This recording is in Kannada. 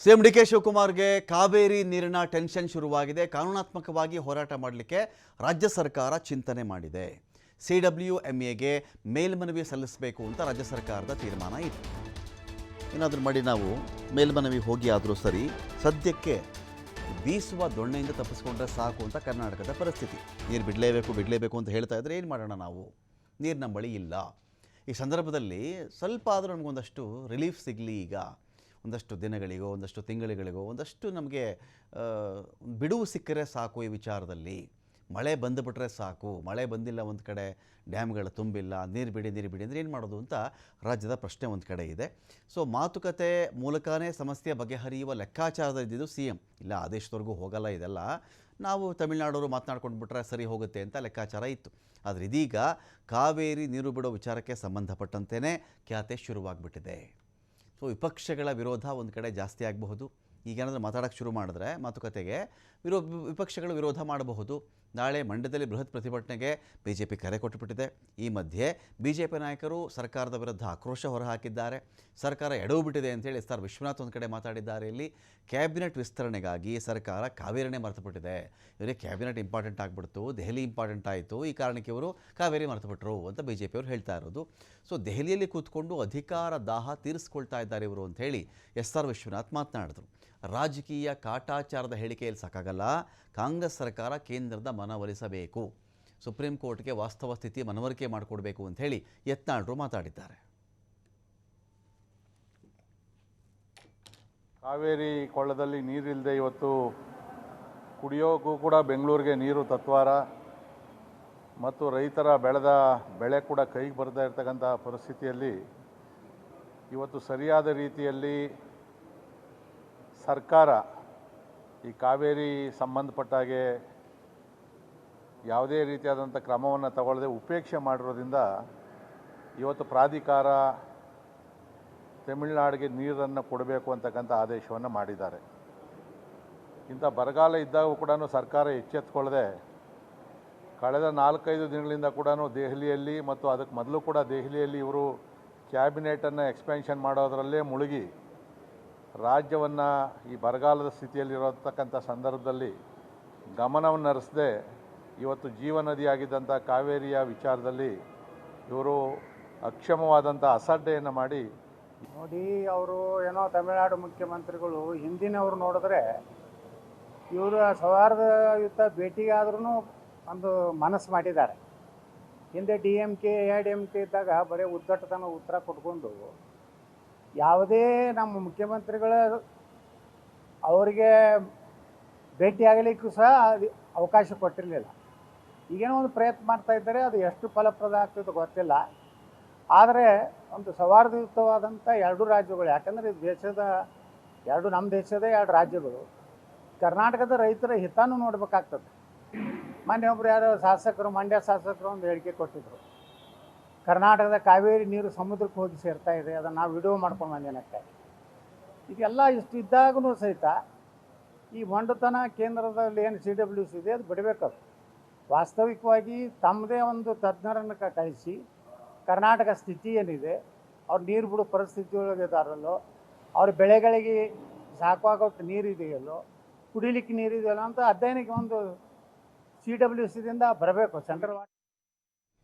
ಸಿಎಂ ಡಿ ಕೆ ಶಿವಕುಮಾರ್ಗೆ ಕಾವೇರಿ ನೀರಿನ ಟೆನ್ಷನ್ ಶುರುವಾಗಿದೆ. ಕಾನೂನಾತ್ಮಕವಾಗಿ ಹೋರಾಟ ಮಾಡಲಿಕ್ಕೆ ರಾಜ್ಯ ಸರ್ಕಾರ ಚಿಂತನೆ ಮಾಡಿದೆ. CWMAಗೆ ಮೇಲ್ಮನವಿ ಸಲ್ಲಿಸಬೇಕು ಅಂತ ರಾಜ್ಯ ಸರ್ಕಾರದ ತೀರ್ಮಾನ ಇದೆ. ಏನಾದರೂ ಮಾಡಿ ನಾವು ಮೇಲ್ಮನವಿ ಹೋಗಿ ಆದರೂ ಸರಿ, ಸದ್ಯಕ್ಕೆ ಬೀಸುವ ದೊಣ್ಣೆಯಿಂದ ತಪ್ಪಿಸ್ಕೊಂಡ್ರೆ ಸಾಕು ಅಂತ ಕರ್ನಾಟಕದ ಪರಿಸ್ಥಿತಿ. ನೀರು ಬಿಡಲೇಬೇಕು ಅಂತ ಹೇಳ್ತಾ ಇದ್ರೆ ಏನು ಮಾಡೋಣ ನಾವು? ನೀರು ನಮ್ಮ ಬಳಿ ಇಲ್ಲ. ಈ ಸಂದರ್ಭದಲ್ಲಿ ಸ್ವಲ್ಪ ಆದರೂ ನಮಗೊಂದಷ್ಟು ರಿಲೀಫ್ ಸಿಗಲಿ. ಈಗ ಒಂದಷ್ಟು ದಿನಗಳಿಗೋ, ಒಂದಷ್ಟು ತಿಂಗಳಿಗಳಿಗೋ ಒಂದಷ್ಟು ನಮಗೆ ಬಿಡುವು ಸಿಕ್ಕರೆ ಸಾಕು. ಈ ವಿಚಾರದಲ್ಲಿ ಮಳೆ ಬಂದುಬಿಟ್ರೆ ಸಾಕು. ಮಳೆ ಬಂದಿಲ್ಲ, ಒಂದು ಕಡೆ ಡ್ಯಾಮ್ಗಳು ತುಂಬಿಲ್ಲ, ನೀರು ಬಿಡಿ ಅಂದರೆ ಏನು ಮಾಡೋದು ಅಂತ ರಾಜ್ಯದ ಪ್ರಶ್ನೆ ಒಂದು ಕಡೆ ಇದೆ. ಸೊ ಮಾತುಕತೆ ಮೂಲಕನೇ ಸಮಸ್ಯೆ ಬಗೆಹರಿಯುವ ಲೆಕ್ಕಾಚಾರದಲ್ಲಿದ್ದು CM. ಇಲ್ಲ, ಆದೇಶದವರೆಗೂ ಹೋಗಲ್ಲ, ಇದೆಲ್ಲ ನಾವು ತಮಿಳುನಾಡವರು ಮಾತನಾಡ್ಕೊಂಡು ಬಿಟ್ರೆ ಸರಿ ಹೋಗುತ್ತೆ ಅಂತ ಲೆಕ್ಕಾಚಾರ ಇತ್ತು. ಆದರೆ ಇದೀಗ ಕಾವೇರಿ ನೀರು ಬಿಡೋ ವಿಚಾರಕ್ಕೆ ಸಂಬಂಧಪಟ್ಟಂತೆಯೇ ಖ್ಯಾತೆ ಶುರುವಾಗ್ಬಿಟ್ಟಿದೆ. ಸೊ ವಿಪಕ್ಷಗಳ ವಿರೋಧ ಒಂದು ಕಡೆ ಜಾಸ್ತಿ ಆಗಬಹುದು. ಈಗೇನಾದರೂ ಮಾತಾಡೋಕ್ಕೆ ಶುರು ಮಾಡಿದ್ರೆ ಮಾತುಕತೆಗೆ ವಿಪಕ್ಷಗಳು ವಿರೋಧ ಮಾಡಬಹುದು. ನಾಳೆ ಮಂಡ್ಯದಲ್ಲಿ ಬೃಹತ್ ಪ್ರತಿಭಟನೆಗೆ BJP ಕರೆ ಕೊಟ್ಟುಬಿಟ್ಟಿದೆ. ಈ ಮಧ್ಯೆ BJP ನಾಯಕರು ಸರ್ಕಾರದ ವಿರುದ್ಧ ಆಕ್ರೋಶ ಹೊರಹಾಕಿದ್ದಾರೆ. ಸರ್ಕಾರ ಎಡವು ಬಿಟ್ಟಿದೆ ಅಂತೇಳಿ SR ವಿಶ್ವನಾಥ್ ಒಂದು ಕಡೆ ಮಾತಾಡಿದ್ದಾರೆ. ಇಲ್ಲಿ ಕ್ಯಾಬಿನೆಟ್ ವಿಸ್ತರಣೆಗಾಗಿ ಸರ್ಕಾರ ಕಾವೇರಿನೇ ಮರೆತುಬಿಟ್ಟಿದೆ. ಇವರಿಗೆ ಕ್ಯಾಬಿನೆಟ್ ಇಂಪಾರ್ಟೆಂಟ್ ಆಗಿಬಿಡ್ತು, ದೆಹಲಿ ಇಂಪಾರ್ಟೆಂಟ್ ಆಯಿತು, ಈ ಕಾರಣಕ್ಕೆ ಇವರು ಕಾವೇರಿ ಮರೆತುಬಿಟ್ರು ಅಂತ BJP ಅವರು ಹೇಳ್ತಾ ಇರೋದು. ಸೊ ದೆಹಲಿಯಲ್ಲಿ ಕೂತ್ಕೊಂಡು ಅಧಿಕಾರ ದಾಹ ತೀರಿಸ್ಕೊಳ್ತಾ ಇದ್ದಾರೆ ಇವರು ಅಂಥೇಳಿ SR ವಿಶ್ವನಾಥ್ ಮಾತನಾಡಿದ್ರು. ರಾಜಕೀಯ ಕಾಟಾಚಾರದ ಹೇಳಿಕೆಯಲ್ಲಿ ಸಾಕಾಗಲ್ಲ, ಕಾಂಗ್ರೆಸ್ ಸರ್ಕಾರ ಕೇಂದ್ರದ ಮನವೊಲಿಸಬೇಕು, ಸುಪ್ರೀಂ ಕೋರ್ಟ್ಗೆ ವಾಸ್ತವ ಸ್ಥಿತಿ ಮನವರಿಕೆ ಮಾಡಿಕೊಡ್ಬೇಕು ಅಂಥೇಳಿ ಯತ್ನಾಳರು ಮಾತಾಡಿದ್ದಾರೆ. ಕಾವೇರಿ ಕೊಳ್ಳದಲ್ಲಿ ನೀರಿಲ್ಲದೆ ಇವತ್ತು ಕುಡಿಯೋಕ್ಕೂ ಕೂಡ ಬೆಂಗಳೂರಿಗೆ ನೀರು ತತ್ವಾರ ಮತ್ತು ರೈತರ ಬೆಳೆದ ಬೆಳೆ ಕೂಡ ಕೈಗೆ ಬರದೇ ಇರತಕ್ಕಂಥ ಪರಿಸ್ಥಿತಿಯಲ್ಲಿ ಇವತ್ತು ಸರಿಯಾದ ರೀತಿಯಲ್ಲಿ ಸರ್ಕಾರ ಈ ಕಾವೇರಿ ಸಂಬಂಧಪಟ್ಟಾಗೆ ಯಾವುದೇ ರೀತಿಯಾದಂಥ ಕ್ರಮವನ್ನು ತಗೊಳ್ಳದೆ ಉಪೇಕ್ಷೆ ಮಾಡಿರೋದ್ರಿಂದ ಇವತ್ತು ಪ್ರಾಧಿಕಾರ ತಮಿಳುನಾಡಿಗೆ ನೀರನ್ನು ಕೊಡಬೇಕು ಅಂತಕ್ಕಂಥ ಆದೇಶವನ್ನು ಮಾಡಿದ್ದಾರೆ. ಇಂಥ ಬರಗಾಲ ಇದ್ದಾಗ ಕೂಡ ಸರ್ಕಾರ ಎಚ್ಚೆತ್ತುಕೊಳ್ಳದೆ ಕಳೆದ 4-5 ದಿನಗಳಿಂದ ಕೂಡ ದೆಹಲಿಯಲ್ಲಿ ಮತ್ತು ಅದಕ್ಕೆ ಮೊದಲು ಕೂಡ ದೆಹಲಿಯಲ್ಲಿ ಇವರು ಕ್ಯಾಬಿನೆಟನ್ನು ಎಕ್ಸ್ಪೆನ್ಷನ್ ಮಾಡೋದರಲ್ಲೇ ಮುಳುಗಿ ರಾಜ್ಯವನ್ನು ಈ ಬರಗಾಲದ ಸ್ಥಿತಿಯಲ್ಲಿರತಕ್ಕಂಥ ಸಂದರ್ಭದಲ್ಲಿ ಗಮನವನ್ನು ಹರಿಸದೆ ಇವತ್ತು ಜೀವನದಿಯಾಗಿದ್ದಂಥ ಕಾವೇರಿಯ ವಿಚಾರದಲ್ಲಿ ಇವರು ಅಕ್ಷಮವಾದಂಥ ಅಸಡ್ಡೆಯನ್ನು ಮಾಡಿ ನೋಡಿ, ಅವರು ಏನೋ ತಮಿಳುನಾಡು ಮುಖ್ಯಮಂತ್ರಿಗಳು ಹಿಂದಿನವರು ನೋಡಿದ್ರೆ ಇವರು ಸೌಹಾರ್ದಯುತ ಭೇಟಿಗಾದ್ರೂ ಒಂದು ಮನಸ್ಸು ಮಾಡಿದ್ದಾರೆ. ಹಿಂದೆ DMK AIADMK ಇದ್ದಾಗ ಬರೀ ಉದ್ದಟತನ ಉತ್ತರ ಕೊಟ್ಕೊಂಡು ಯಾವುದೇ ನಮ್ಮ ಮುಖ್ಯಮಂತ್ರಿಗಳ ಅವರಿಗೆ ಭೇಟಿಯಾಗಲಿಕ್ಕೂ ಸಹ ಅವಕಾಶ ಕೊಟ್ಟಿರಲಿಲ್ಲ. ಈಗೇನೋ ಒಂದು ಪ್ರಯತ್ನ ಮಾಡ್ತಾ ಇದ್ದಾರೆ, ಅದು ಎಷ್ಟು ಫಲಪ್ರದ ಆಗ್ತದೆ ಗೊತ್ತಿಲ್ಲ. ಆದರೆ ಒಂದು ಸೌಹಾರ್ದಯುತವಾದಂಥ 2 ರಾಜ್ಯಗಳು, ಯಾಕಂದರೆ ನಮ್ಮ ದೇಶದ 2 ರಾಜ್ಯಗಳು, ಕರ್ನಾಟಕದ ರೈತರ ಹಿತನೂ ನೋಡಬೇಕಾಗ್ತದೆ. ಮೊನ್ನೆ ಒಬ್ಬರು ಯಾರೋ ಶಾಸಕರು, ಮಂಡ್ಯ ಶಾಸಕರು ಒಂದು ಹೇಳಿಕೆ ಕೊಟ್ಟಿದ್ದರು, ಕರ್ನಾಟಕದ ಕಾವೇರಿ ನೀರು ಸಮುದ್ರಕ್ಕೆ ಹೋಗಿ ಸೇರ್ತಾ ಇದೆ, ಅದನ್ನು ನಾವು ವಿಡಿಯೋ ಮಾಡ್ಕೊಂಡು ಬಂದೇನಕ್ಕೆ. ಇದೆಲ್ಲ ಇಷ್ಟು ಇದ್ದಾಗೂ ಸಹಿತ ಈ ಮೊಂಡುತನ ಕೇಂದ್ರದಲ್ಲಿ ಏನು CWC ಇದೆ ಅದು ಬಿಡಬೇಕದು. ವಾಸ್ತವಿಕವಾಗಿ ತಮ್ಮದೇ ಒಂದು ತಜ್ಞರನ್ನು ಕಳಿಸಿ ಕರ್ನಾಟಕ ಸ್ಥಿತಿ ಏನಿದೆ, ಅವ್ರು ನೀರು ಬಿಡೋ ಪರಿಸ್ಥಿತಿ ಒಳಗಿದಾರಲ್ಲೋ, ಅವ್ರ ಬೆಳೆಗಳಿಗೆ ಸಾಕಾಗೋಷ್ಟು ನೀರಿದೆಯಲ್ಲೋ, ಕುಡಿಲಿಕ್ಕೆ ನೀರಿದೆಯಲ್ಲೋ ಅಂತ ಅಧ್ಯಯನಕ್ಕೆ ಒಂದು CWCದಿಂದ ಬರಬೇಕು, ಸೆಂಟ್ರಲ್